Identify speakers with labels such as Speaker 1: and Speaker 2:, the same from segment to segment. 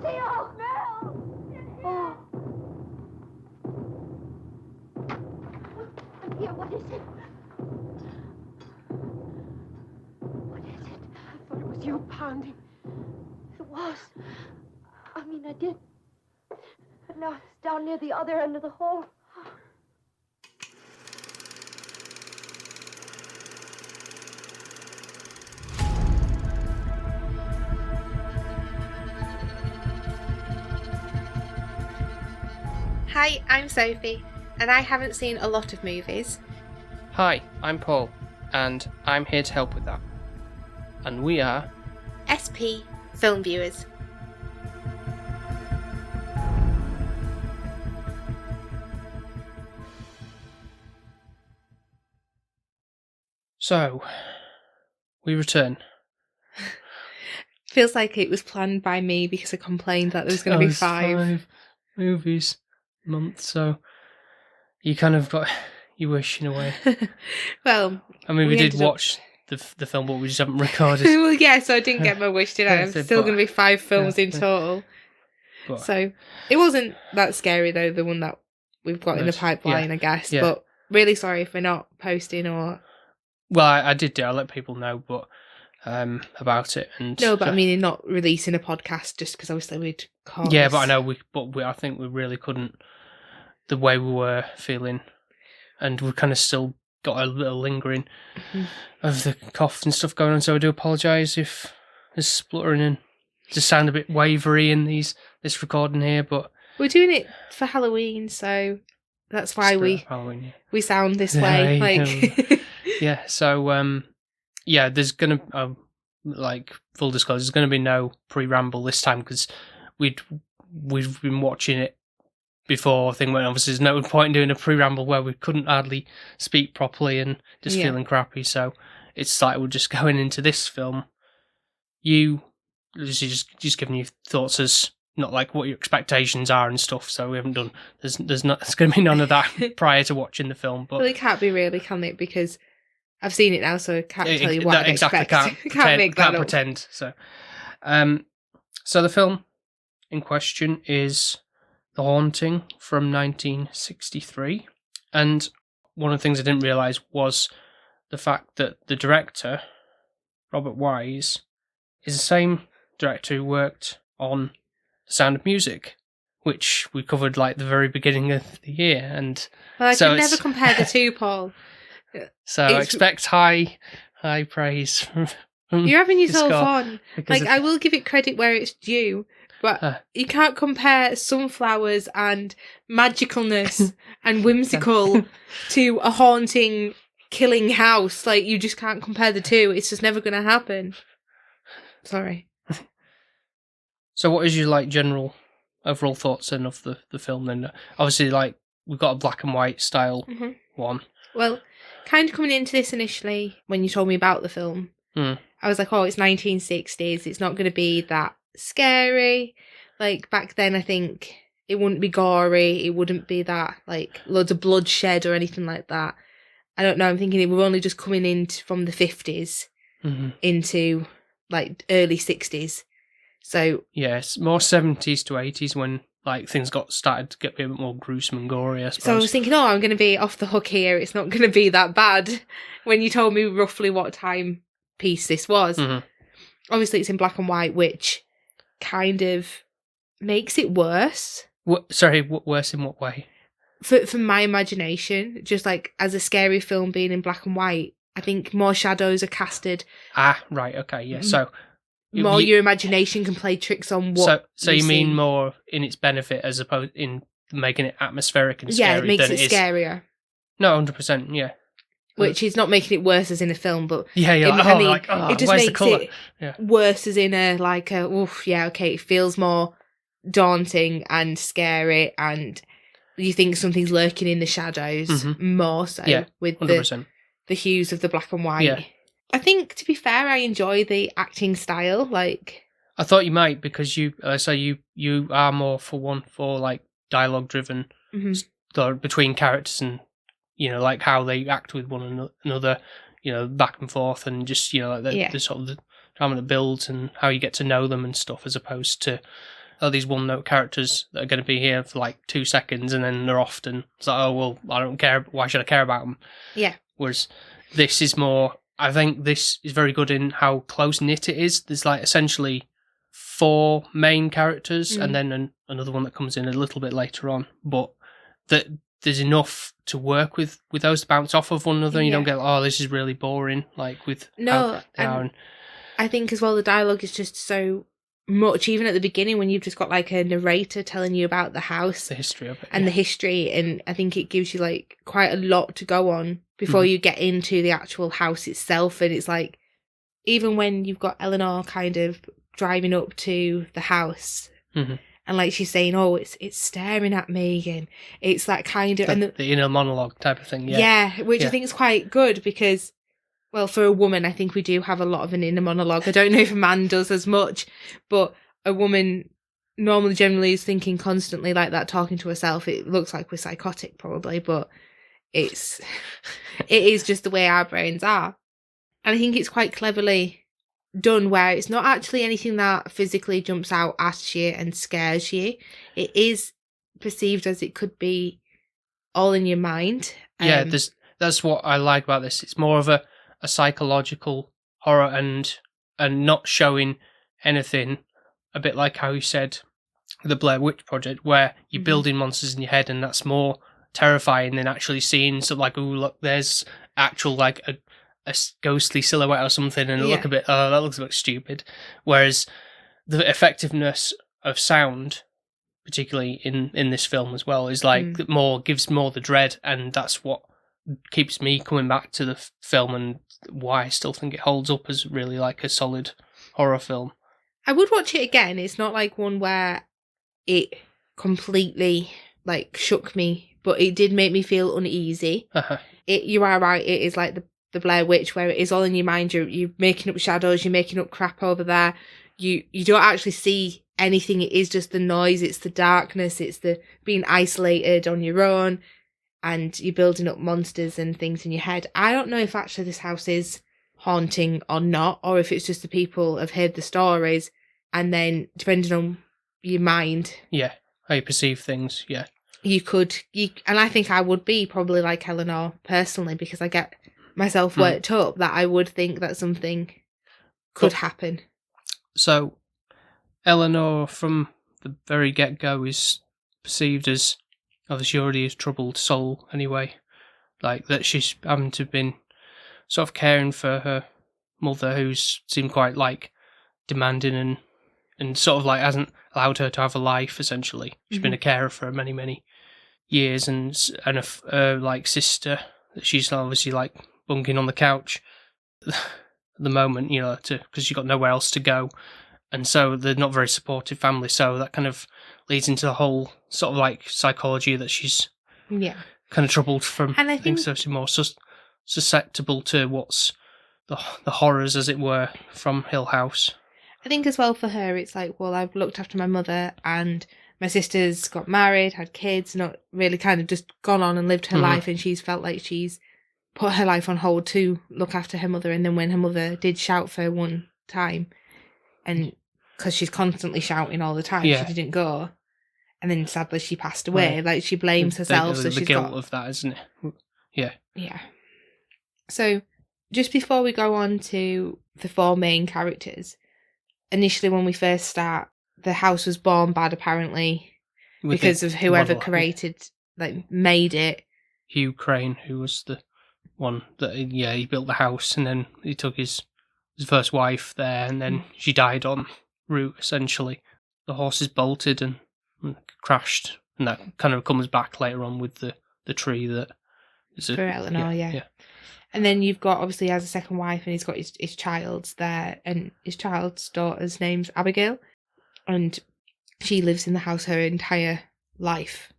Speaker 1: Theo! Mel! Oh. Here, what is it? What is it? I thought it was you pounding. It was. I mean, I did. But now it's down near the other end of the hole.
Speaker 2: Hi, I'm Sophie, and I haven't seen a lot of movies.
Speaker 3: Hi, I'm Paul, and I'm here to help with that. And we are
Speaker 2: SP Film Viewers.
Speaker 3: So, we return.
Speaker 2: Feels like it was planned by me because I complained that there was going to be five
Speaker 3: movies a month, so you kind of got your wish in a way.
Speaker 2: Well,
Speaker 3: I mean, we did watch the film, but we just haven't recorded.
Speaker 2: Well, yeah, so I didn't get my wish, did I? I'm still going to be 5 films in total.
Speaker 3: But,
Speaker 2: so, it wasn't that scary, though, the one that we've got in the pipeline, I guess. Yeah. But really sorry if we're not posting or...
Speaker 3: Well, I did I let people know, but about it. And
Speaker 2: no, but I mean, not releasing a podcast just because obviously we'd call
Speaker 3: Yeah, but I know I think we really couldn't, the way we were feeling, and we kind of still got a little lingering of the cough and stuff going on, so I do apologise if there's spluttering and just sound a bit wavery in this recording here, but...
Speaker 2: We're doing it for Halloween, so that's why we sound this way.
Speaker 3: Yeah, so, there's going to, full disclosure, there's going to be no pre-ramble this time, because we've been watching it before. I think when obviously there's no point in doing a pre-ramble where we couldn't hardly speak properly and just feeling crappy, so it's like we're just going into this film. You just giving you thoughts as not like what your expectations are and stuff, so we haven't done, there's going to be none of that prior to watching the film. But
Speaker 2: well, it can't be really, can it? Because I've seen it now, so I can't tell you what I expect.
Speaker 3: Can't pretend. So, so the film in question is The Haunting from 1963, and one of the things I didn't realise was the fact that the director, Robert Wise, is the same director who worked on The Sound of Music, which we covered like the very beginning of the year, and
Speaker 2: well, I can never compare the two, Paul.
Speaker 3: So I expect high praise from
Speaker 2: you're having yourself on. Like, I will give it credit where it's due, but you can't compare sunflowers and magicalness and whimsical to a haunting, killing house. Like, you just can't compare the two. It's just never going to happen. Sorry.
Speaker 3: So what is your general overall thoughts then of the film then? Obviously, we've got a black and white style one.
Speaker 2: Well, kind of coming into this initially, when you told me about the film, I was like, oh, it's 1960s. It's not going to be that scary. Like, back then, I think it wouldn't be gory. It wouldn't be that, loads of bloodshed or anything like that. I don't know. I'm thinking we're only just coming in from the 50s into, early 60s. So... yeah,
Speaker 3: it's more 70s to 80s when... things started to get a bit more gruesome and gory, I suppose.
Speaker 2: So I was thinking, I'm going to be off the hook here. It's not going to be that bad. When you told me roughly what time piece this was. Obviously, it's in black and white, which kind of makes it worse.
Speaker 3: Worse in what way?
Speaker 2: For my imagination, just as a scary film being in black and white, I think more shadows are casted.
Speaker 3: Ah, right, okay, yeah. So...
Speaker 2: your imagination can play tricks on what.
Speaker 3: So you mean more in its benefit as opposed in making it atmospheric and scary?
Speaker 2: Yeah, it makes it scarier.
Speaker 3: No, 100%. Yeah.
Speaker 2: Which is not making it worse as in a film, but
Speaker 3: yeah,
Speaker 2: it just makes it worse as in it feels more daunting and scary, and you think something's lurking in the shadows more so with 100%. The hues of the black and white. Yeah. I think, to be fair, I enjoy the acting style. I
Speaker 3: thought you might, because you are more for dialogue driven between characters, and how they act with one another, back and forth, and just the sort of the drama that builds and how you get to know them and stuff, as opposed to these one-note characters that are going to be here for like 2 seconds and then they're off, and it's like, oh, well, I don't care. Why should I care about them?
Speaker 2: Yeah.
Speaker 3: Whereas this is more, I think this is very good in how close-knit it is. There's like essentially 4 main characters and then another one that comes in a little bit later on, but that there's enough to work with those to bounce off of one another. You don't get, oh, this is really boring, like with
Speaker 2: no, and I think as well the dialogue is just so much, even at the beginning when you've just got like a narrator telling you about the house,
Speaker 3: the history of it,
Speaker 2: and the history, and I think it gives you like quite a lot to go on before you get into the actual house itself. And it's like, even when you've got Eleanor kind of driving up to the house, and like she's saying, oh, it's staring at me, and it's that kind of
Speaker 3: the inner monologue type of thing.
Speaker 2: Which I think is quite good because, well, for a woman, I think we do have a lot of an inner monologue. I don't know if a man does as much, but a woman normally generally is thinking constantly like that, talking to herself. It looks like we're psychotic probably, but it is just the way our brains are. And I think it's quite cleverly done where it's not actually anything that physically jumps out at you and scares you. It is perceived as it could be all in your mind.
Speaker 3: That's what I like about this. It's more of a psychological horror and not showing anything, a bit like how you said the Blair Witch Project, where you're building monsters in your head, and that's more terrifying than actually seeing something like, oh, look, there's actual like a ghostly silhouette or something, and look a bit, oh, that looks a bit stupid. Whereas the effectiveness of sound, particularly in this film as well, is like gives more the dread, and that's what keeps me coming back to the film and why I still think it holds up as really like a solid horror film.
Speaker 2: I would watch it again. It's not like one where it completely like shook me, but it did make me feel uneasy. You are right, it is like the Blair Witch, where it is all in your mind. You're making up shadows, you're making up crap over there. You don't actually see anything. It is just the noise, it's the darkness, it's the being isolated on your own, and you're building up monsters and things in your head. I don't know if actually this house is haunting or not, or if it's just the people have heard the stories, and then depending on your mind,
Speaker 3: how you perceive things,
Speaker 2: and I think I would be probably like Eleanor personally, because I get myself worked up that I would think that something could happen.
Speaker 3: So Eleanor from the very get-go is perceived as, obviously already a troubled soul anyway, like that she's having to been sort of caring for her mother, who's seemed quite like demanding and sort of like hasn't allowed her to have a life, essentially. She's been a carer for many, many years, and a like sister that she's obviously like bunking on the couch at the moment, because she's got nowhere else to go. And so they're not very supportive family, so that kind of leads into the whole sort of like psychology that she's kind of troubled from. And I think so she's more susceptible to what's the horrors, as it were, from Hill House.
Speaker 2: I think as well for her, it's like, well, I've looked after my mother, and my sister's got married, had kids, not really kind of just gone on and lived her life, and she's felt like she's put her life on hold to look after her mother. And then when her mother did shout for one time, and because she's constantly shouting all the time, she didn't go, and then sadly she passed away. Like, she blames herself.
Speaker 3: The guilt of that, isn't it? Yeah.
Speaker 2: So just before we go on to the 4 main characters, initially when we first start, the house was born bad apparently because of whoever made it.
Speaker 3: Hugh Crane, who was the one that he built the house, and then he took his first wife there, and then she died en route, essentially. The horses bolted and crashed, and that kind of comes back later on with the tree that is
Speaker 2: for Eleanor. Yeah. And then you've got, obviously, he has a second wife, and he's got his child's there, and his child's daughter's name's Abigail, and she lives in the house her entire life,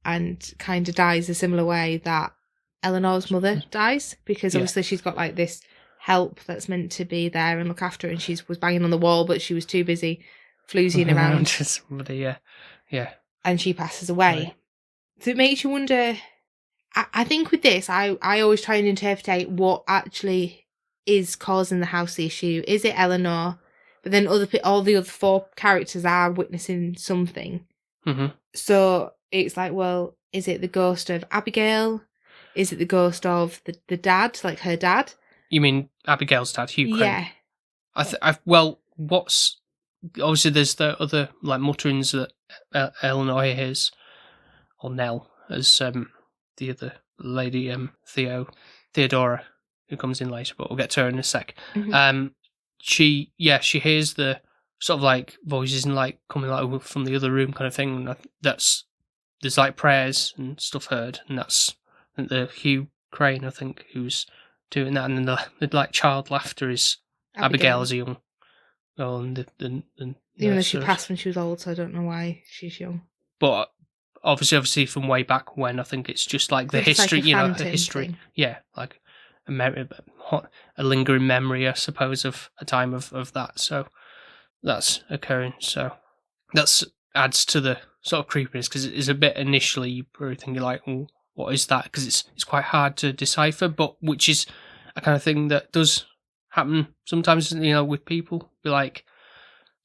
Speaker 2: and kind of dies a similar way that Eleanor's mother dies, because obviously she's got like this help that's meant to be there and look after her, and she was banging on the wall, but she was too busy floozying around.
Speaker 3: Somebody,
Speaker 2: and she passes away. Right. So it makes you wonder. I think with this, I always try and interpret what actually is causing the house issue. Is it Eleanor? but then all the other 4 characters are witnessing something.
Speaker 3: Mm-hmm.
Speaker 2: So it's like, well, is it the ghost of Abigail? Is it the ghost of the dad, like her dad?
Speaker 3: You mean Abigail's dad, Hugh Crane?
Speaker 2: Yeah.
Speaker 3: Well, what's... Obviously, there's the other, like, mutterings that Eleanor hears, or Nell, as the other lady, Theodora, who comes in later, but we'll get to her in a sec.
Speaker 2: Mm-hmm.
Speaker 3: She hears the sort of, like, voices and, like, coming, like, from the other room kind of thing. And there's, like, prayers and stuff heard, and that's the Hugh Crane, I think, who's doing that. And then the like, child laughter is Abigail as a young... Oh, and the
Speaker 2: even though she passed when she was old, so I don't know why she's young.
Speaker 3: But obviously from way back when, I think it's just like the history,
Speaker 2: like
Speaker 3: the history.
Speaker 2: Thing.
Speaker 3: Yeah, like a lingering memory, I suppose, of a time of that. So that's occurring. So that's adds to the sort of creepiness, because it is a bit initially you're probably thinking like, well, what is that? Because it's quite hard to decipher, but which is a kind of thing that does happen sometimes, with people. Be like,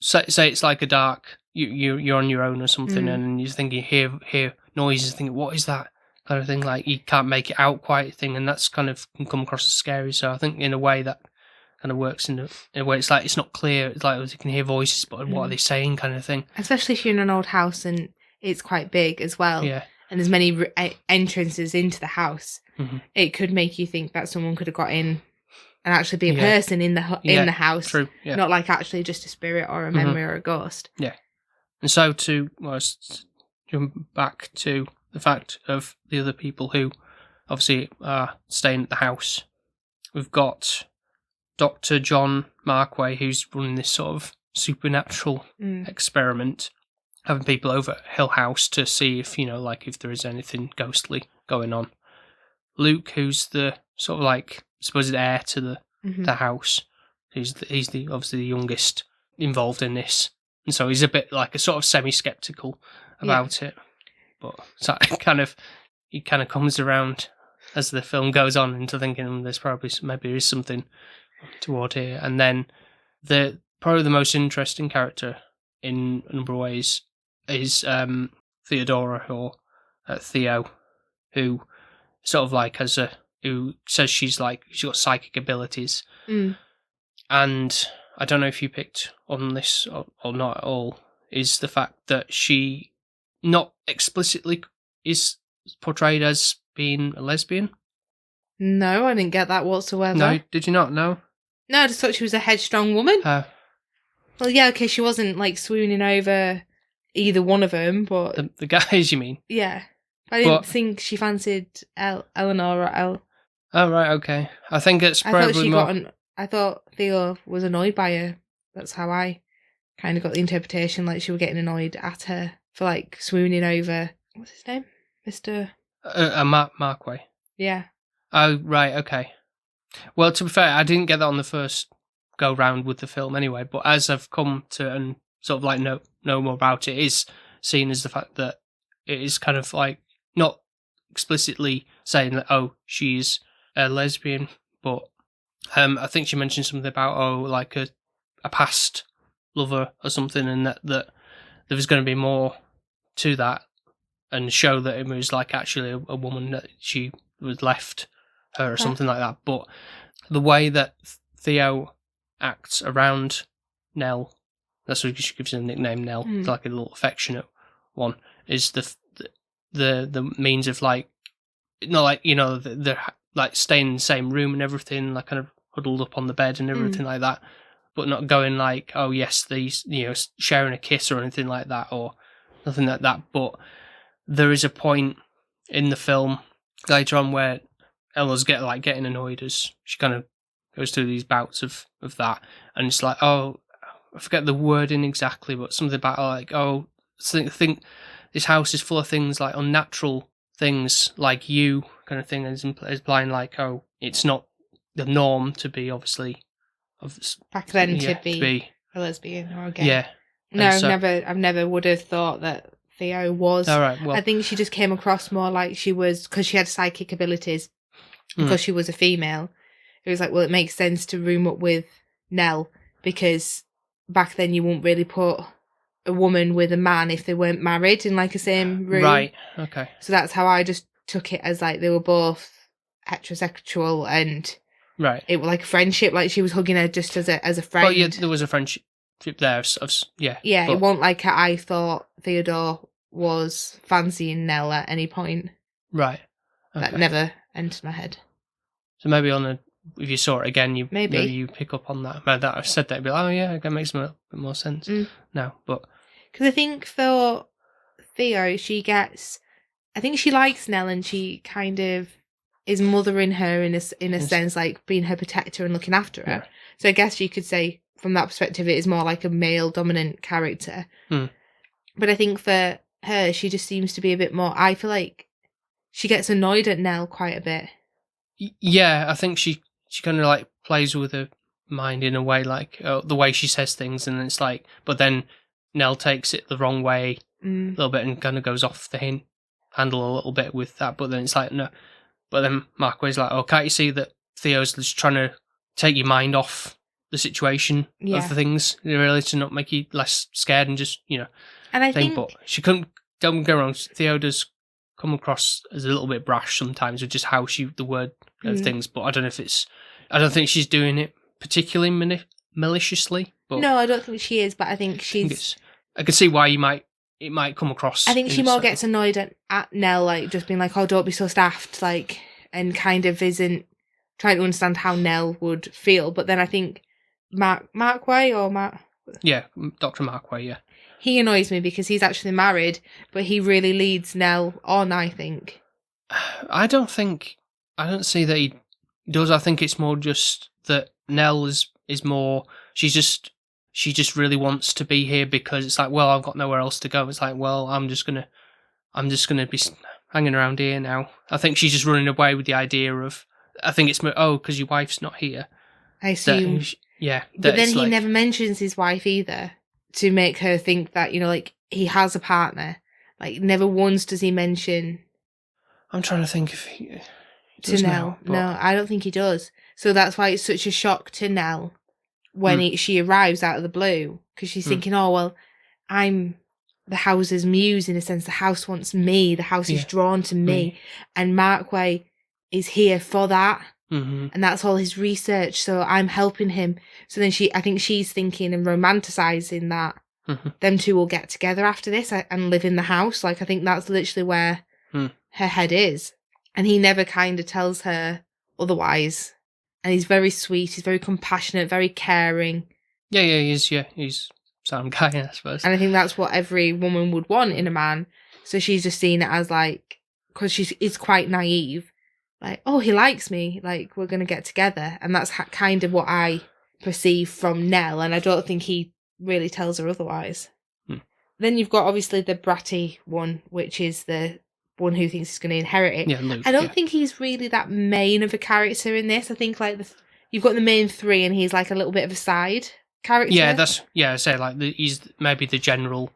Speaker 3: say it's like a dark, you're on your own or something, and you're thinking, hear noises, thinking, what is that kind of thing? Like, you can't make it out quite thing, and that's kind of can come across as scary. So I think in a way that kind of works in a way it's like it's not clear. It's like you can hear voices, but what are they saying, kind of thing.
Speaker 2: Especially if you're in an old house and it's quite big as well.
Speaker 3: Yeah.
Speaker 2: And there's many entrances into the house.
Speaker 3: Mm-hmm.
Speaker 2: It could make you think that someone could have got in and actually be a person in the house.
Speaker 3: True. Yeah.
Speaker 2: Not like actually just a spirit or a memory or a ghost.
Speaker 3: Yeah. And so to jump back to the fact of the other people who obviously are staying at the house. We've got Dr. John Markway, who's running this sort of supernatural experiment, having people over at Hill House to see if, if there is anything ghostly going on. Luke, who's the sort of like supposed heir to the house, he's obviously the youngest involved in this, and so he's a bit like a sort of semi-skeptical about it, but so he kind of comes around as the film goes on into thinking there's probably maybe there is something toward here. And then probably the most interesting character in a number of ways is Theodora, or Theo, who sort of like who says she's got psychic abilities. And I don't know if you picked on this or not at all, is the fact that she not explicitly is portrayed as being a lesbian.
Speaker 2: No, I didn't get that whatsoever.
Speaker 3: No, did you not? No?
Speaker 2: No, I just thought she was a headstrong woman.
Speaker 3: Well,
Speaker 2: yeah, okay, she wasn't swooning over either one of them, but...
Speaker 3: The guys, you mean?
Speaker 2: Yeah. I didn't think she fancied Eleanor or Elle.
Speaker 3: Oh, right, okay. I think it's probably
Speaker 2: I thought Theo was annoyed by her. That's how I kind of got the interpretation, like she was getting annoyed at her for swooning over... What's his name? Mr...
Speaker 3: Markway.
Speaker 2: Yeah.
Speaker 3: Oh, right, okay. Well, to be fair, I didn't get that on the first go round with the film anyway, but as I've come to and sort of know more about it, is seen as the fact that it is kind of not explicitly saying that, oh, she's a lesbian, but I think she mentioned something about, a past lover or something, and that there was going to be more to that, and show that it was actually a woman that she was left her or something like that. But the way that Theo acts around Nell, that's what she gives her the nickname Nell, it's like a little affectionate one, is the means of they're staying in the same room and everything, kind of huddled up on the bed and everything like that, but not going oh yes, these sharing a kiss or anything like that, or nothing like that. But there is a point in the film later on where Ella's getting annoyed as she kind of goes through these bouts of that, and it's I forget the wording exactly, but something about I think this house is full of things unnatural things like you kind of thing, as implying it's not the norm to be obviously
Speaker 2: back then to be a lesbian or a gay.
Speaker 3: Yeah.
Speaker 2: No, I've never would have thought that Theo was.
Speaker 3: All right, well,
Speaker 2: I think she just came across more like she was, because she had psychic abilities, because she was a female. It was it makes sense to room up with Nell, because back then you wouldn't really put a woman with a man if they weren't married in like a same room.
Speaker 3: Right. Okay.
Speaker 2: So that's how I just took it, as like they were both heterosexual and it was like a friendship. Like she was hugging her just as a friend.
Speaker 3: Well, yeah, there was a friendship there. Yeah.
Speaker 2: Yeah,
Speaker 3: but...
Speaker 2: it wasn't like I thought Theodore was fancying Nell at any point.
Speaker 3: Right. Okay.
Speaker 2: That never entered my head.
Speaker 3: So maybe if you saw it again, you pick up on that. But that I said that, you'd be like, oh yeah, that makes a bit more sense now. But
Speaker 2: because I think for Theo, I think she likes Nell, and she kind of is mothering her in a sense, like being her protector and looking after her. Yeah. So I guess you could say from that perspective, it is more like a male dominant character. But I think for her, she just seems to be a bit more. I feel like she gets annoyed at Nell quite a bit.
Speaker 3: Yeah, I think she kind of like plays with her mind in a way, like the way she says things, and it's like, but then Nell takes it the wrong way a little bit and kind of goes off the handle a little bit with that. But then it's like, no. But then Markway's like, oh, can't you see that Theo's just trying to take your mind off the situation of the things, really, to not make you less scared and just,
Speaker 2: And I think,
Speaker 3: but she couldn't. Don't get me wrong, Theo does come across as a little bit brash sometimes with just how the word of things. But I don't know if I don't think she's doing it particularly maliciously. But
Speaker 2: no, I don't think she is. But I think she's.
Speaker 3: I can see why it might come across.
Speaker 2: I think she more gets annoyed at Nell, like just being like, "Oh, don't be so daft," like, and kind of isn't trying to understand how Nell would feel. But then I think Markway or Mark.
Speaker 3: Yeah, Dr. Markway. Yeah.
Speaker 2: He annoys me because he's actually married, but he really leads Nell on, I think.
Speaker 3: I don't see that he does. I think it's more just that Nell is more, she just really wants to be here because it's like, well, I've got nowhere else to go. It's like, well, I'm just gonna be hanging around here now. I think she's just running away with the idea of, I think it's, because your wife's not here.
Speaker 2: I assume. But then he never mentions his wife either, to make her think that, like, he has a partner. Like, never once does he mention...
Speaker 3: I'm trying to think if he
Speaker 2: to Nell. No, I don't think he does. So that's why it's such a shock to Nell when she arrives out of the blue. Because she's thinking, oh, well, I'm the house's muse, in a sense. The house wants me. The house is drawn to me. And Markway is here for that. Mm-hmm. And that's all his research, so I'm helping him. So then I think she's thinking and romanticising that them two will get together after this and live in the house. Like, I think that's literally where her head is. And he never kind of tells her otherwise. And he's very sweet, he's very compassionate, very caring.
Speaker 3: Yeah, he's sound guy, I suppose.
Speaker 2: And I think that's what every woman would want in a man. So she's just seen it as like, because she's quite naive. Like, oh, he likes me, like, we're going to get together. And that's kind of what I perceive from Nell, and I don't think he really tells her otherwise. Then you've got, obviously, the bratty one, which is the one who thinks he's going to inherit it.
Speaker 3: Yeah, Luke,
Speaker 2: I don't think he's really that main of a character in this. I think, like, you've got the main three, and he's, like, a little bit of a side character.
Speaker 3: Yeah, I say, like, he's maybe the general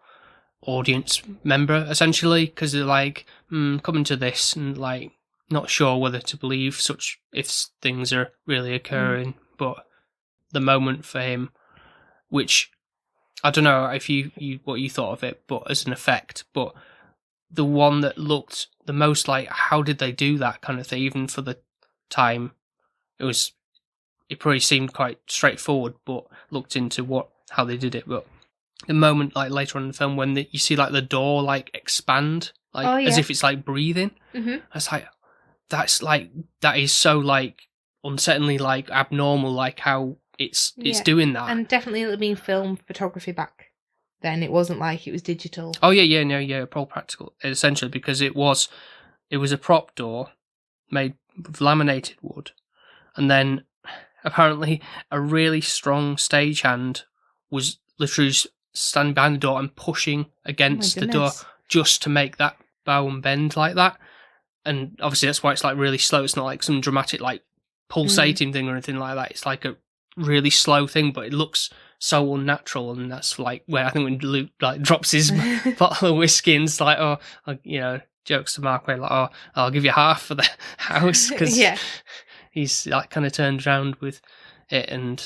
Speaker 3: audience member, essentially, because they're, like, coming to this, and, like, not sure whether to believe if things are really occurring, but the moment for him, which I don't know if you what you thought of it, but as an effect, but the one that looked the most like, how did they do that kind of thing? Even for the time, it probably seemed quite straightforward, but looked into how they did it. But the moment, like later on in the film, when you see like the door like expand, like as if it's like breathing, it's like. That is so like unsettlingly like abnormal, like how it's doing that.
Speaker 2: And definitely it had been film photography back then. It wasn't like it was digital.
Speaker 3: Oh yeah, all practical essentially, because it was a prop door made with laminated wood, and then apparently a really strong stagehand was literally standing behind the door and pushing against the door just to make that bow and bend like that. And obviously that's why it's like really slow. It's not like some dramatic like pulsating thing or anything like that. It's like a really slow thing, but it looks so unnatural. And that's like where I think when Luke like drops his bottle of whiskey and it's like, jokes to Markway like, oh, I'll give you half for the house, because he's like kind of turned around with it and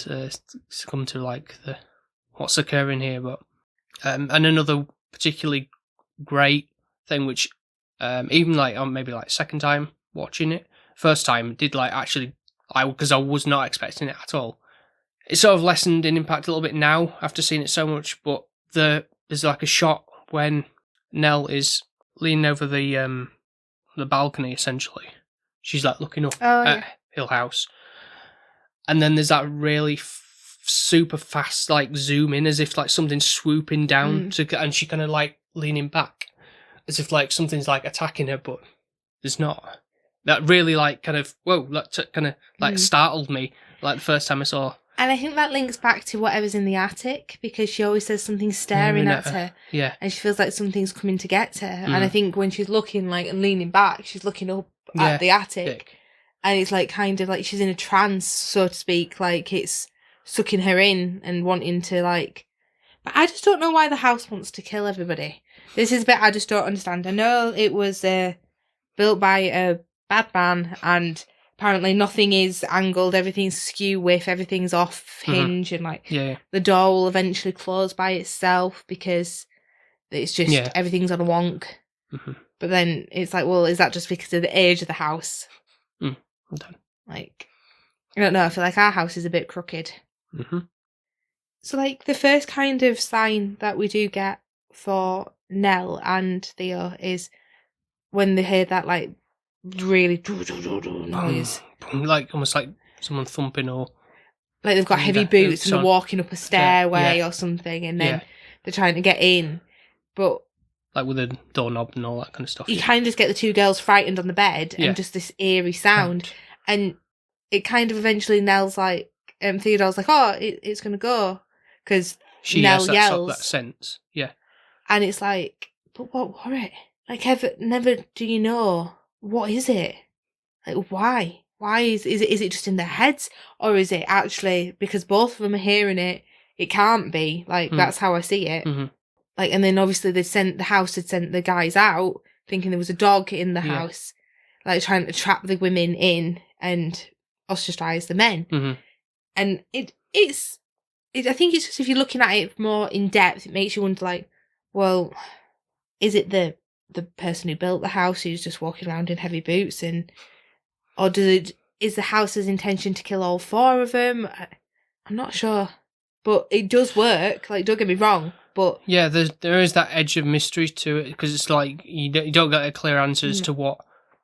Speaker 3: come to like the what's occurring here. But and another particularly great thing, which even like on maybe like second time watching it, first time did like actually because I was not expecting it at all. It's sort of lessened in impact a little bit now after seeing it so much, but there's like a shot when Nell is leaning over the balcony, essentially. She's like looking up at Hill House. And then there's that really super fast like zoom in, as if like something's swooping down and she kind of like leaning back as if like something's like attacking her, but there's not. That really like kind of kind of like startled me like the first time I saw.
Speaker 2: And I think that links back to whatever's in the attic, because she always says something's staring at her.
Speaker 3: Yeah.
Speaker 2: And she feels like something's coming to get to her. And I think when she's looking like and leaning back, she's looking up at the attic. And it's like kind of like she's in a trance, so to speak, like it's sucking her in and wanting to like. But I just don't know why the house wants to kill everybody. This is a bit I just don't understand. I know it was built by a bad man, and apparently nothing is angled, everything's skew with, everything's off hinge, and like the door will eventually close by itself because it's just everything's on a wonk. But then it's like, well, is that just because of the age of the house? Like, I don't know, I feel like our house is a bit crooked. So like the first kind of sign that we do get for Nell and Theo is when they hear that like really noise,
Speaker 3: like almost like someone thumping, or
Speaker 2: like they've got heavy boots and they're walking up a stairway or something, and then they're trying to get in, but
Speaker 3: like with a doorknob and all that kind of stuff.
Speaker 2: You kind of just get the two girls frightened on the bed and just this eerie sound, and it kind of eventually Nell's like, Theodore's like, oh, it's gonna go, because Nell yells
Speaker 3: that sense,
Speaker 2: and it's like, but what were it? Like, never do you know. What is it? Like, why? Why is it just in their heads? Or is it actually, because both of them are hearing it, it can't be. Like, that's how I see it. Like, and then obviously the house had sent the guys out, thinking there was a dog in the house, like trying to trap the women in and ostracize the men. And I think it's just, if you're looking at it more in depth, it makes you wonder, like, well, is it the person who built the house who's just walking around in heavy boots, or is the house's intention to kill all four of them? I'm not sure, but it does work. Like, don't get me wrong, but
Speaker 3: there is that edge of mystery to it, because it's like you don't get a clear answer as to what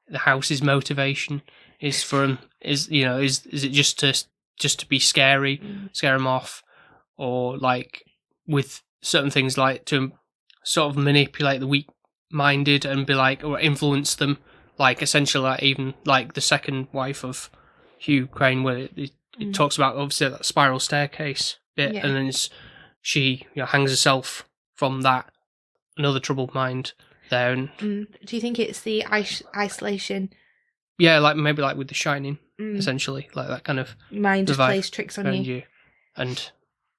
Speaker 3: the house's motivation is for them. Is it just to be scary, scare them off, or like with certain things like to sort of manipulate the weak-minded and be like, or influence them, like essentially like even like the second wife of Hugh Crane, where it talks about obviously that spiral staircase bit, and then she hangs herself from that. Another troubled mind there. And
Speaker 2: do you think it's the isolation?
Speaker 3: Yeah, like maybe like with The Shining, essentially, like that kind of
Speaker 2: mind just plays tricks on you,
Speaker 3: and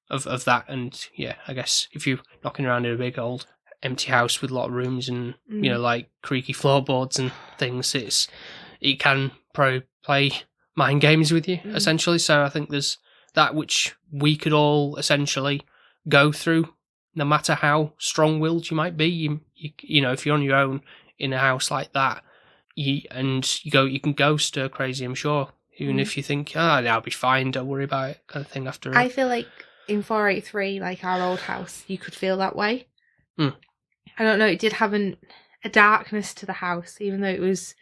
Speaker 3: of that, and I guess if you're knocking around in a big old empty house with a lot of rooms and like creaky floorboards and things, it can probably play mind games with you essentially. So I think there's that which we could all essentially go through, no matter how strong-willed you might be. You know, if you're on your own in a house like that, you can go stir crazy, I'm sure, even if you think, I'll be fine, don't worry about it, kind of thing. After
Speaker 2: I feel like in 483, like our old house, you could feel that way. I don't know, it did have a darkness to the house, even though it was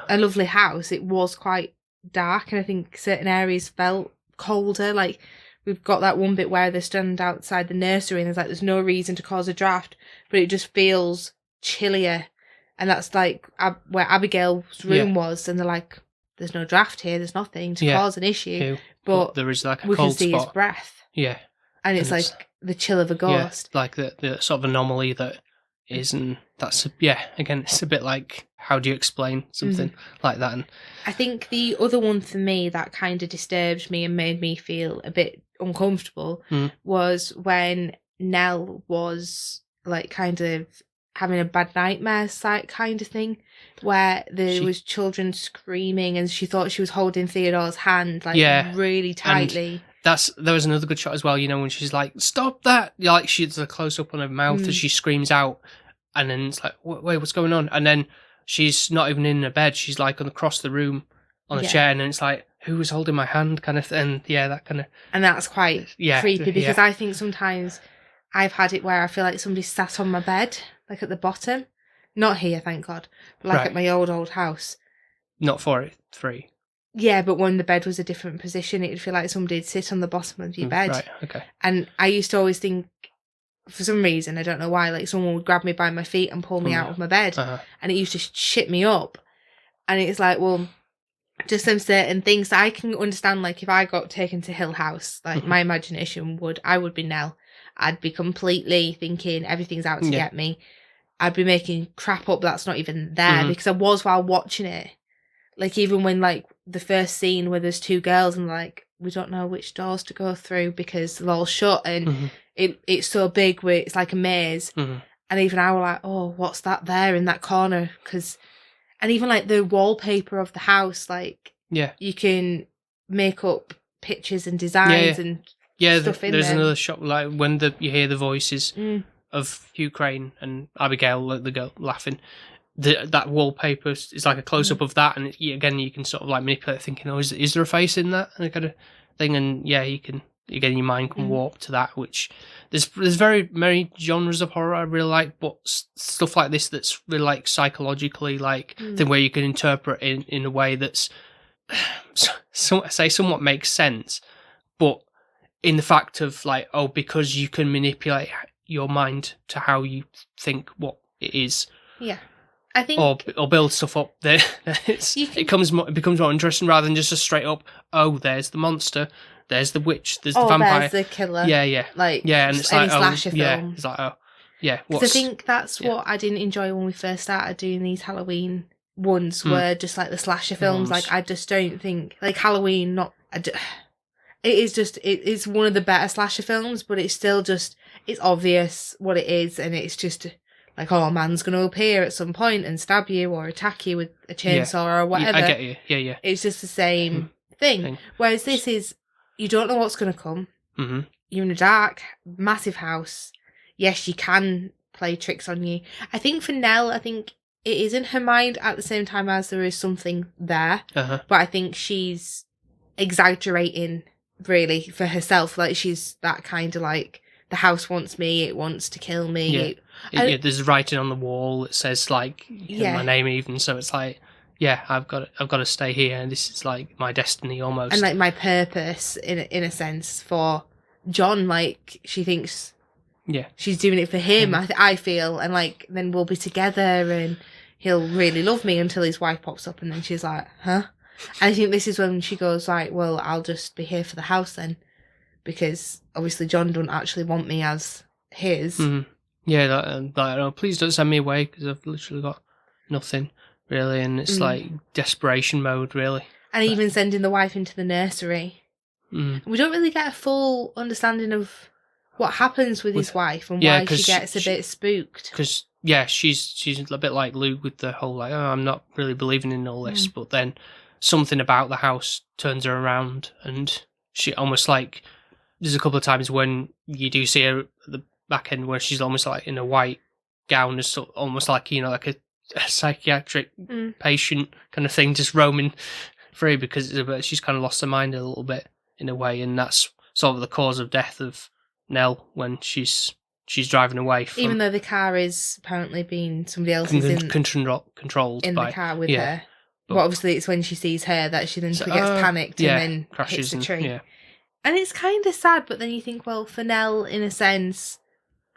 Speaker 2: a lovely house. It was quite dark, and I think certain areas felt colder. Like, we've got that one bit where they stand outside the nursery and there's no reason to cause a draft, but it just feels chillier. And that's like where Abigail's room was, and they're like, there's no draft here, there's nothing to cause an issue. But
Speaker 3: there is like a
Speaker 2: we
Speaker 3: cold
Speaker 2: can see
Speaker 3: spot.
Speaker 2: His breath.
Speaker 3: Yeah.
Speaker 2: And it's like the chill of a ghost.
Speaker 3: Like the sort of anomaly that is, and that's, again, it's a bit like, how do you explain something like that? And
Speaker 2: I think the other one for me that kind of disturbed me and made me feel a bit uncomfortable was when Nell was like kind of having a bad nightmare kind of thing, where there was children screaming and she thought she was holding Theodore's hand like really tightly.
Speaker 3: There was another good shot as well, you know, when she's like, stop that! Like, she's a close-up on her mouth as she screams out, and then it's like, wait, what's going on? And then she's not even in her bed, she's like across the room on a chair, and then it's like, who was holding my hand, kind of thing. Yeah, that kind of... And
Speaker 2: that's quite creepy, because I think sometimes I've had it where I feel like somebody sat on my bed, like at the bottom. Not here, thank God, but like at my old house.
Speaker 3: Not 483.
Speaker 2: Yeah, but when the bed was a different position, it would feel like somebody'd sit on the bottom of your bed.
Speaker 3: Right, okay.
Speaker 2: And I used to always think, for some reason, I don't know why, like someone would grab me by my feet and pull me out of my bed. And it used to shit me up. And it's like, well, just some certain things that I can understand, like if I got taken to Hill House, like my imagination I would be Nell. I'd be completely thinking everything's out to get me. I'd be making crap up that's not even there, because I was while watching it. Like, even when, like, the first scene where there's two girls and, like, we don't know which doors to go through because they're all shut, and it's so big where it's like a maze. And even I was like, oh, what's that there in that corner? And even, like, the wallpaper of the house, like, you can make up pictures and designs and stuff in there.
Speaker 3: There's another shot, like, when you hear the voices of Hugh Crane and Abigail, the girl, laughing. That wallpaper is like a close-up of that, and again, you can sort of like manipulate, thinking, oh, is there a face in that? And kind of thing, and you can, again, your mind can warp to that, which there's very many genres of horror I really like, but stuff like this that's really like psychologically like thing where you can interpret in a way that's somewhat makes sense, but in the fact of like, oh, because you can manipulate your mind to how you think what it is.
Speaker 2: Yeah. I think,
Speaker 3: or build stuff up that it becomes more interesting rather than just a straight up, oh, there's the monster, there's the witch, there's the vampire,
Speaker 2: there's the killer.
Speaker 3: Like, and it's
Speaker 2: any
Speaker 3: like,
Speaker 2: slasher film.
Speaker 3: Yeah, it's like, oh, yeah.
Speaker 2: I think that's what I didn't enjoy when we first started doing these Halloween ones, were just like the slasher films. Like, I just don't think, like, Halloween, it's one of the better slasher films, but it's still just, it's obvious what it is, and it's just like, oh, a man's going to appear at some point and stab you or attack you with a chainsaw or whatever.
Speaker 3: I get you. Yeah.
Speaker 2: It's just the same thing. Whereas this is, you don't know what's going to come. You're in a dark, massive house. Yes, you can play tricks on you. I think for Nell, I think it is in her mind at the same time as there is something there. But I think she's exaggerating, really, for herself. Like, she's that kind of like, the house wants me, it wants to kill me.
Speaker 3: There's writing on the wall that says like my name even, so it's like, I've got to stay here, and this is like my destiny almost,
Speaker 2: and like my purpose in a sense for John. Like, she thinks she's doing it for him. I feel, and like then we'll be together, and he'll really love me until his wife pops up, and then she's like, huh? And I think this is when she goes like, well, I'll just be here for the house then, because obviously John don't actually want me as his.
Speaker 3: Like, please don't send me away because I've literally got nothing, really, and it's like desperation mode, really.
Speaker 2: And even sending the wife into the nursery. We don't really get a full understanding of what happens with his wife and why she gets a bit spooked.
Speaker 3: Because, she's a bit like Luke with the whole, like, oh, I'm not really believing in all this, but then something about the house turns her around, and she almost like, there's a couple of times when you do see her at the back end where she's almost like in a white gown, almost like, you know, like a psychiatric patient kind of thing, just roaming free, because she's kind of lost her mind a little bit in a way, and that's sort of the cause of death of Nell when she's driving away from,
Speaker 2: even though the car is apparently being somebody else's
Speaker 3: controlled
Speaker 2: in the car with her. But obviously it's when she sees her that she then gets panicked and then crashes hits the tree. And it's kind of sad, but then you think, well, for Nell, in a sense,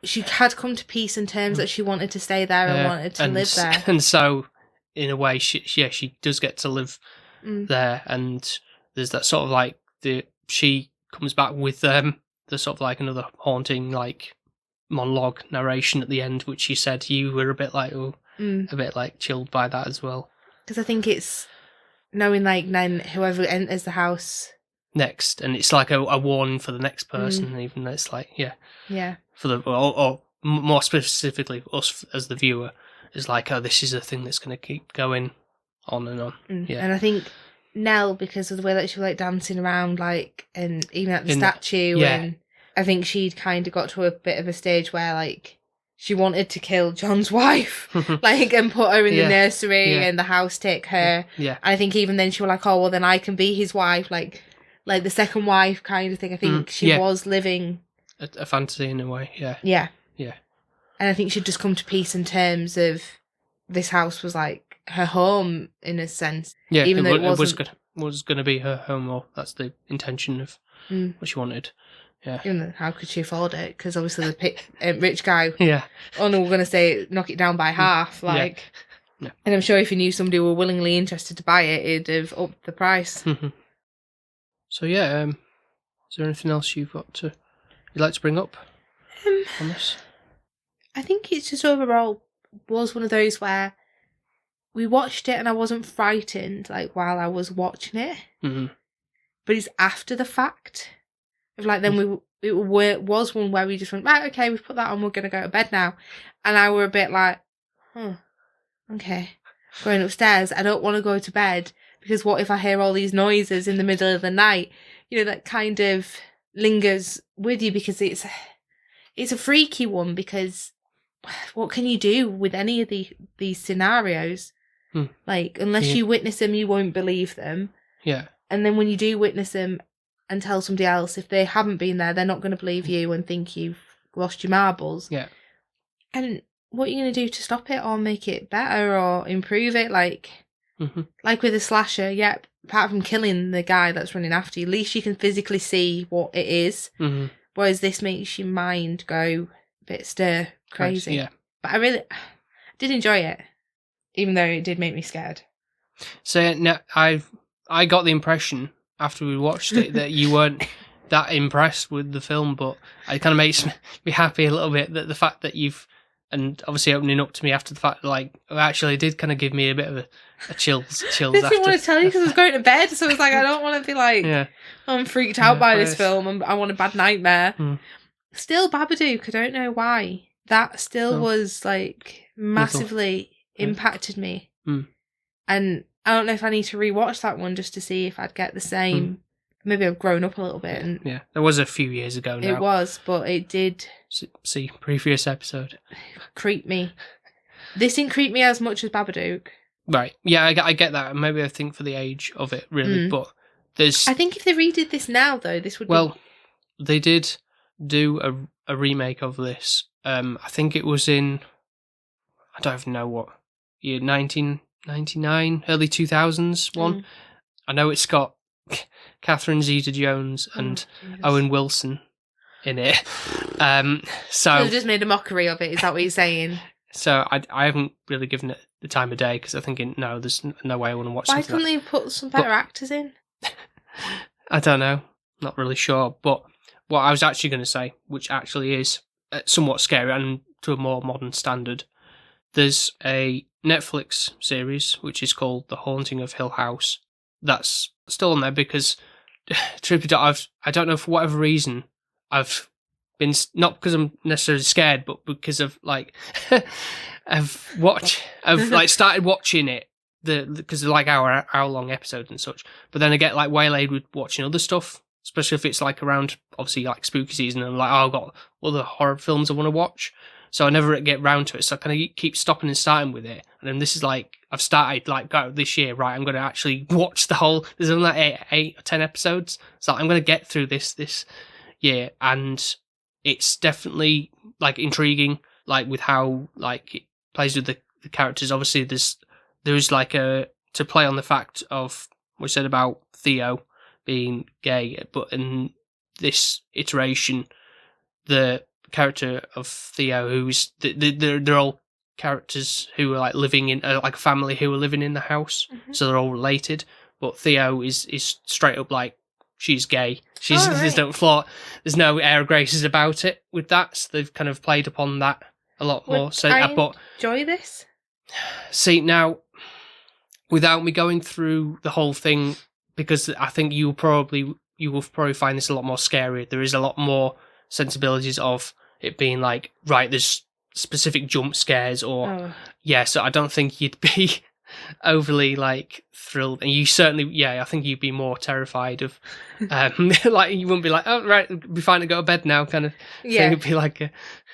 Speaker 2: she had come to peace in terms that she wanted to stay there and wanted to live there.
Speaker 3: And so, in a way, she does get to live there. And there's that sort of like, she comes back with the sort of like another haunting like monologue narration at the end, which she said you were a bit like, a bit like chilled by that as well.
Speaker 2: Because I think it's knowing like then whoever enters the house
Speaker 3: next, and it's like a warning for the next person, even though it's like for the or more specifically us as the viewer is like, oh, this is a thing that's going to keep going on and on.
Speaker 2: And I think Nell because of the way that she was like dancing around, like, and even at the statue. And I think she'd kind of got to a bit of a stage where like she wanted to kill John's wife, like, and put her in the nursery and the house take her.
Speaker 3: Yeah.
Speaker 2: And I think even then she was like, oh, well, then I can be his wife, like the second wife kind of thing. I think she was living
Speaker 3: a fantasy in a way. Yeah.
Speaker 2: Yeah.
Speaker 3: Yeah.
Speaker 2: And I think she'd just come to peace in terms of this house was like her home in a sense.
Speaker 3: Yeah,
Speaker 2: even though it
Speaker 3: was going to be her home, or that's the intention of what she wanted. Yeah.
Speaker 2: Even though, how could she afford it? Because obviously the rich guy.
Speaker 3: Yeah.
Speaker 2: Oh no, we're going to say knock it down by half, like.
Speaker 3: Yeah.
Speaker 2: And I'm sure if you knew somebody who were willingly interested to buy it, it'd have upped the price.
Speaker 3: So yeah, is there anything else you'd like to bring up on this?
Speaker 2: I think it's just overall was one of those where we watched it and I wasn't frightened like while I was watching it, but it's after the fact of like then it was one where we just went, right, okay, we've put that on, we're gonna go to bed now, and I were a bit like, okay, going upstairs, I don't want to go to bed because what if I hear all these noises in the middle of the night? You know, that kind of lingers with you because it's a freaky one, because what can you do with any of these scenarios? Like, unless you witness them, you won't believe them. Yeah. And then when you do witness them and tell somebody else, if they haven't been there, they're not going to believe you and think you've lost your marbles. Yeah. And what are you going to do to stop it or make it better or improve it? Like with a slasher, apart from killing the guy that's running after you, at least you can physically see what it is. Whereas this makes your mind go a bit stir crazy. Yeah. But I did enjoy it, even though it did make me scared.
Speaker 3: So now I got the impression after we watched it that you weren't that impressed with the film, but it kind of makes me happy a little bit that the fact that you've, and obviously opening up to me after the fact, like, actually it did kind of give me a bit of a chills
Speaker 2: I didn't want to tell you because I was going to bed, so I was like, I don't want to be like, I'm freaked out by this film, I want a bad nightmare. Still, Babadook, I don't know why. That still was like massively impacted me. And I don't know if I need to rewatch that one just to see if I'd get the same. Maybe I've grown up a little bit. And
Speaker 3: that was a few years ago now.
Speaker 2: It was, but it did.
Speaker 3: See, previous episode.
Speaker 2: Creep me. This didn't creep me as much as Babadook.
Speaker 3: Right. Yeah, I get that. Maybe I think for the age of it, really. But there's.
Speaker 2: I think if they redid this now, though, this would
Speaker 3: be. They did do a remake of this. I think it was in. I don't even know what year, 1999, early 2000s one. I know it's got Catherine Zeta-Jones and Owen Wilson in it. So
Speaker 2: they've just made a mockery of it. Is that what you're saying?
Speaker 3: So I haven't really given it the time of day because I'm thinking, no, there's no way I want to watch.
Speaker 2: Why couldn't they put some better actors in?
Speaker 3: I don't know. Not really sure. But what I was actually going to say, which actually is somewhat scary and to a more modern standard, there's a Netflix series which is called The Haunting of Hill House. That's still on there because, I don't know, for whatever reason, I've been, not because I'm necessarily scared, but because of like, I've like started watching it, because they're like hour-long episodes and such, but then I get like waylaid with watching other stuff, especially if it's like around, obviously, like spooky season, and I'm like, oh, I've got other horror films I want to watch. So I never get round to it. So I kind of keep stopping and starting with it. And then this is like, I've started like, go this year, right, I'm going to actually watch the whole, there's only like 8 or 10 episodes. So I'm going to get through this year. And it's definitely like intriguing, like with how like it plays with the characters. Obviously there's like to play on the fact of what we said about Theo being gay, but in this iteration, the character of Theo, who's they're all characters who are like living in like a family who are living in the house, so they're all related. But Theo is straight up like, she's gay. There's no flaw. There's no air of graces about it with that. So they've kind of played upon that a lot more. So I
Speaker 2: enjoy this.
Speaker 3: See, now, without me going through the whole thing, because I think you will probably find this a lot more scary. There is a lot more sensibilities of it being like, right, there's specific jump scares or so I don't think you'd be overly like thrilled, and you certainly, I think you'd be more terrified of, like you wouldn't be like, oh right, it'd be fine to go to bed now, kind of thing. It'd be like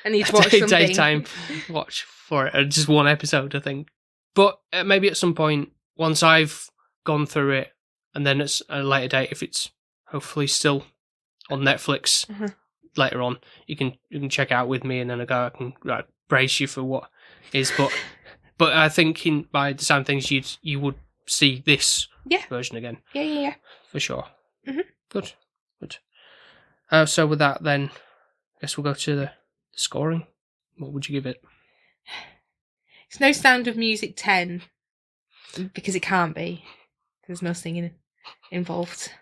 Speaker 2: I need to watch something.
Speaker 3: Daytime watch for it, or just one episode, I think. But maybe at some point, once I've gone through it, and then it's a later date, if it's hopefully still on Netflix later on, you can check it out with me, and then I can brace you for what is. But I think by the sound of things, you would see this version again.
Speaker 2: Yeah. For
Speaker 3: sure. Mm-hmm. Good. So with that, then, I guess we'll go to the scoring. What would you give it?
Speaker 2: It's no Sound of Music 10, because it can't be. There's no singing involved.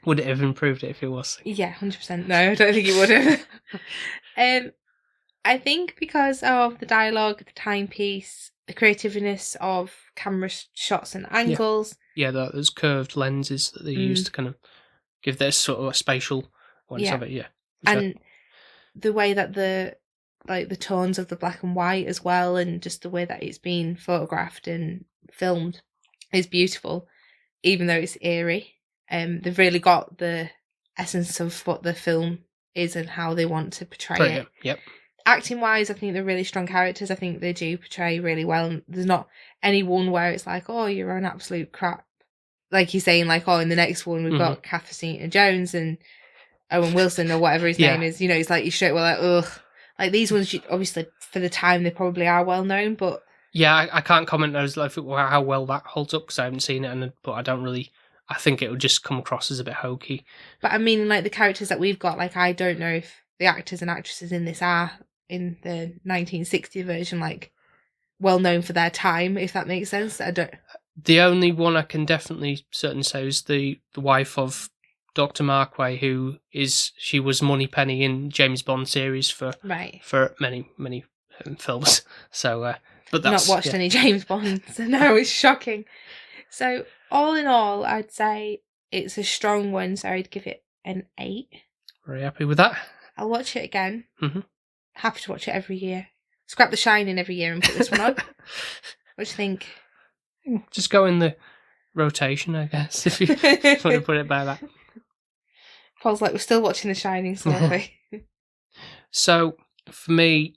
Speaker 3: Would it have improved it if it was?
Speaker 2: Yeah, 100%. No, I don't think it would have. I think because of the dialogue, the timepiece, the creativeness of camera shots and angles.
Speaker 3: Yeah, those curved lenses that they use to kind of give this sort of a spatial ones of it, yeah.
Speaker 2: And the way that the tones of the black and white as well, and just the way that it's been photographed and filmed is beautiful, even though it's eerie. They've really got the essence of what the film is and how they want to portray it.
Speaker 3: Yep.
Speaker 2: Acting wise, I think they're really strong characters. I think they do portray really well. And there's not any one where it's like, oh, you're an absolute crap. Like you're saying, like, oh, in the next one we've got Catherine Zeta-Jones and Owen Wilson or whatever his name is. You know, it's like you straight well like, ugh. Like these ones, obviously for the time they probably are well known, but
Speaker 3: I can't comment as like how well that holds up because I haven't seen it, but I don't really. I think it would just come across as a bit hokey.
Speaker 2: But I mean, like the characters that we've got, like I don't know if the actors and actresses in this are in the 1960 version, like well known for their time, if that makes sense. I don't.
Speaker 3: The only one I can definitely certainly say is the wife of Dr. Markway, she was Moneypenny in James Bond series for many films. So, but that's
Speaker 2: not watched any James Bond, so no, it's shocking. So, all in all, I'd say it's a strong one, so I'd give it an 8.
Speaker 3: Very happy with that.
Speaker 2: I'll watch it again. Mm-hmm. Happy to watch it every year. Scrap The Shining every year and put this one on. What do you think?
Speaker 3: Just go in the rotation, I guess, if you want to put it by that.
Speaker 2: Paul's like, we're still watching The Shining, slowly.
Speaker 3: So, for me,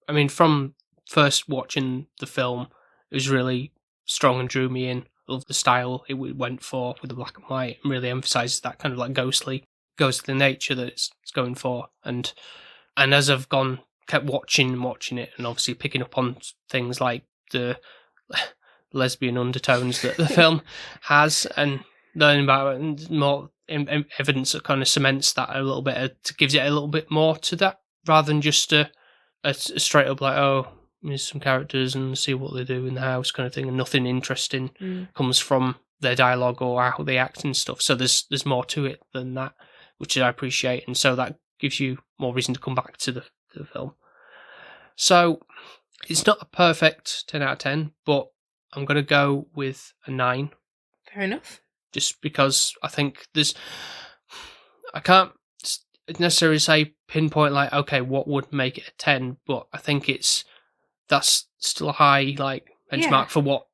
Speaker 3: I mean, from first watching the film, it was really strong and drew me in. Love the style it went for with the black and white, and really emphasises that kind of like ghostly nature that it's going for. And as I've kept watching it, and obviously picking up on things like the lesbian undertones that the film has, and learning about it, and more evidence that kind of cements that a little bit, gives it a little bit more to that, rather than just a straight up like, oh, here's some characters and see what they do in the house kind of thing, and nothing interesting comes from their dialogue or how they act and stuff. So there's more to it than that, which I appreciate, and so that gives you more reason to come back to the film. So it's not a perfect 10 out of 10, but I'm going to go with a 9.
Speaker 2: Fair enough.
Speaker 3: Just because I think I can't necessarily say pinpoint like, okay, what would make it a 10, but I think that's still a high like benchmark for what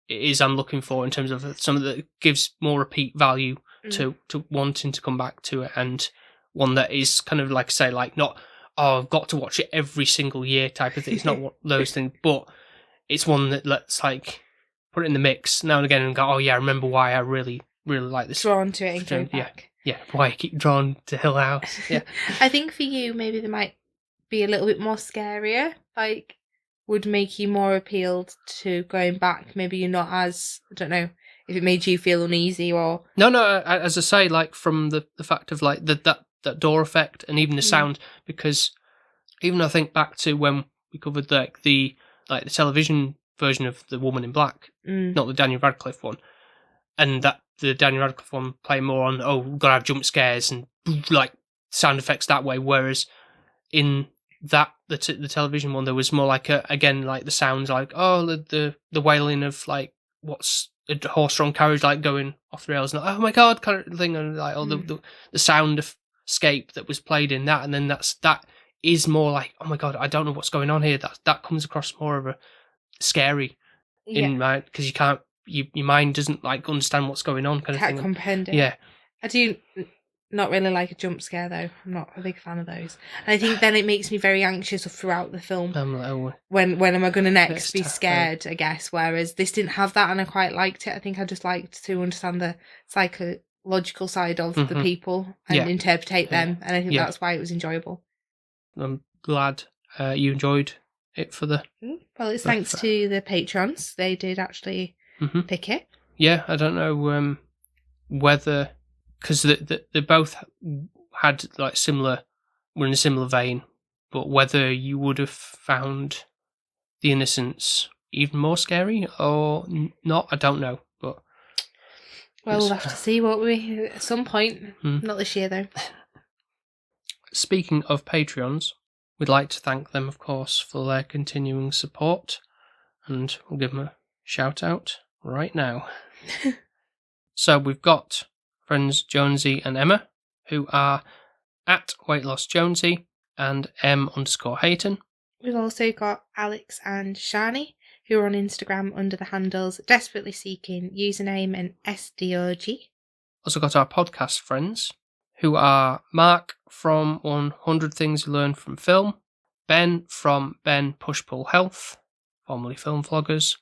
Speaker 3: it is I'm looking for in terms of something that gives more repeat value to wanting to come back to it, and one that is kind of like say like not, oh, I've got to watch it every single year type of thing. It's not one of those things, but it's one that lets like put it in the mix now and again and go, oh yeah, I remember why I really like this.
Speaker 2: Drawn to it and go back.
Speaker 3: Yeah, why I keep drawn to Hill House. Yeah.
Speaker 2: I think for you, maybe they might be a little bit more scarier, like would make you more appealed to going back. Maybe you're not as, I don't know, if it made you feel uneasy or... No,
Speaker 3: as I say, like from the fact of like that door effect and even the sound, because even I think back to when we covered like the television version of The Woman in Black, not the Daniel Radcliffe one, and that the Daniel Radcliffe one playing more on, oh, we've got to have jump scares and like sound effects that way, whereas in the television one there was more like again like the sounds like, oh, the wailing of like what's a horse-drawn carriage like going off the rails and like, oh my god kind of thing, and like the sound of escape that was played in that, and then that is more like, oh my god, I don't know what's going on here. That comes across more of a scary in mind, because you can't, your mind doesn't like understand what's going on, kind of thing.
Speaker 2: Can't comprehend it.
Speaker 3: Yeah.
Speaker 2: I do not really like a jump scare though. I'm not a big fan of those. And I think then it makes me very anxious throughout the film.
Speaker 3: I'm like, oh,
Speaker 2: when am I going to next be scared, I guess. Whereas this didn't have that and I quite liked it. I think I just liked to understand the psychological side of the people and interpretate them. And I think that's why it was enjoyable.
Speaker 3: I'm glad you enjoyed it for the...
Speaker 2: Well, it's thanks to the patrons. They did actually pick it.
Speaker 3: Yeah, I don't know whether... Because they both had like were in a similar vein, but whether you would have found The Innocents even more scary or not, I don't know. But
Speaker 2: well, we'll have to see, won't we? At some point. Not this year, though.
Speaker 3: Speaking of Patreons, we'd like to thank them, of course, for their continuing support, and we'll give them a shout out right now. So we've got friends Jonesy and Emma, who are at Weight Loss Jonesy and M_Hayton.
Speaker 2: We've also got Alex and Shani, who are on Instagram under the handles Desperately Seeking Username and SDOG.
Speaker 3: Also got our podcast friends, who are Mark from 100 Things You Learn from Film, Ben from Ben Push Pull Health, formerly Film Vloggers,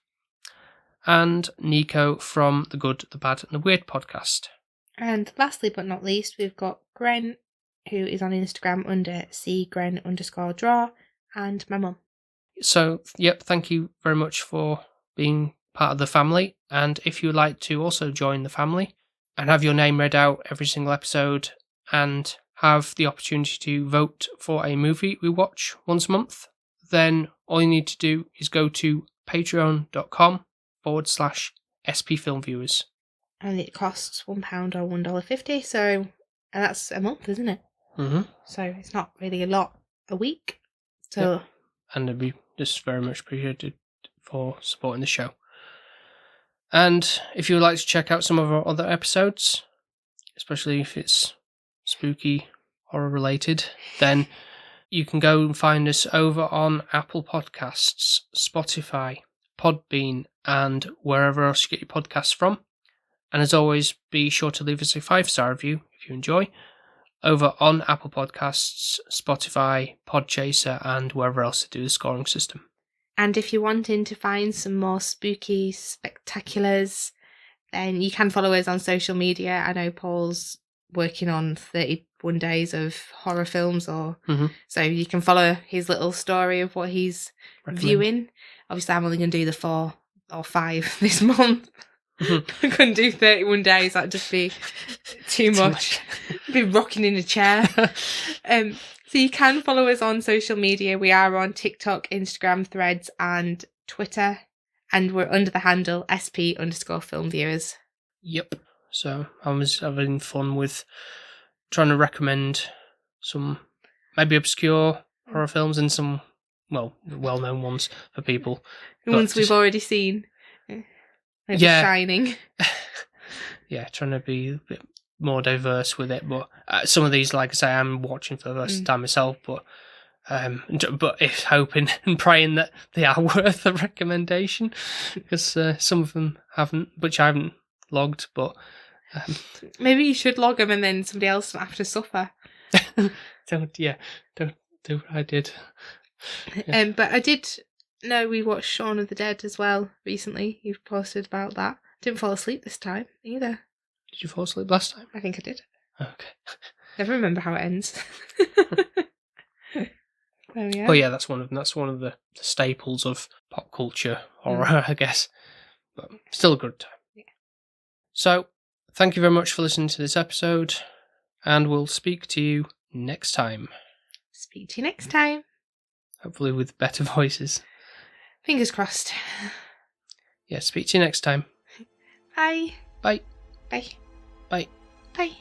Speaker 3: and Nico from The Good, The Bad and The Weird podcast.
Speaker 2: And lastly but not least, we've got Gren, who is on Instagram under cgren_draw, and my mum.
Speaker 3: So, thank you very much for being part of the family. And if you would like to also join the family and have your name read out every single episode and have the opportunity to vote for a movie we watch once a month, then all you need to do is go to patreon.com/SP Film Viewers.
Speaker 2: And it costs £1 or $1.50, so and that's a month, isn't it? So it's not really a lot a week. So
Speaker 3: and it'd be just very much appreciated for supporting the show. And if you would like to check out some of our other episodes, especially if it's spooky horror related, then you can go and find us over on Apple Podcasts, Spotify, Podbean, and wherever else you get your podcasts from. And as always, be sure to leave us a 5-star review if you enjoy, over on Apple Podcasts, Spotify, Podchaser, and wherever else they do the scoring system.
Speaker 2: And if you're wanting to find some more spooky spectaculars, then you can follow us on social media. I know Paul's working on 31 days of horror films, so you can follow his little story of what he's viewing. Obviously, I'm only going to do the 4 or 5 this month. I couldn't do 31 days. That'd just be too much. I'd be rocking in a chair. So you can follow us on social media. We are on TikTok, Instagram, Threads, and Twitter. And we're under the handle SP_Film Viewers.
Speaker 3: Yep. So I was having fun with trying to recommend some maybe obscure horror films and some, well-known ones for people.
Speaker 2: The ones we've already seen. Maybe Shining.
Speaker 3: Yeah, trying to be a bit more diverse with it. But some of these, like I say, I'm watching for the first time myself. But if hoping and praying that they are worth a recommendation, because some of them haven't, which I haven't logged. But
Speaker 2: maybe you should log them, and then somebody else will have to suffer.
Speaker 3: Don't do what I did.
Speaker 2: Yeah. But I did. No, we watched Shaun of the Dead as well recently. You've posted about that. Didn't fall asleep this time either.
Speaker 3: Did you fall asleep last time?
Speaker 2: I think I did.
Speaker 3: Okay.
Speaker 2: Never remember how it ends.
Speaker 3: Oh yeah, that's one of the staples of pop culture horror, I guess. But still a good time.
Speaker 2: Yeah.
Speaker 3: So, thank you very much for listening to this episode, and we'll speak to you next time.
Speaker 2: Speak to you next time.
Speaker 3: Hopefully with better voices.
Speaker 2: Fingers crossed.
Speaker 3: Yeah, speak to you next time.
Speaker 2: Bye.
Speaker 3: Bye.
Speaker 2: Bye.
Speaker 3: Bye.
Speaker 2: Bye.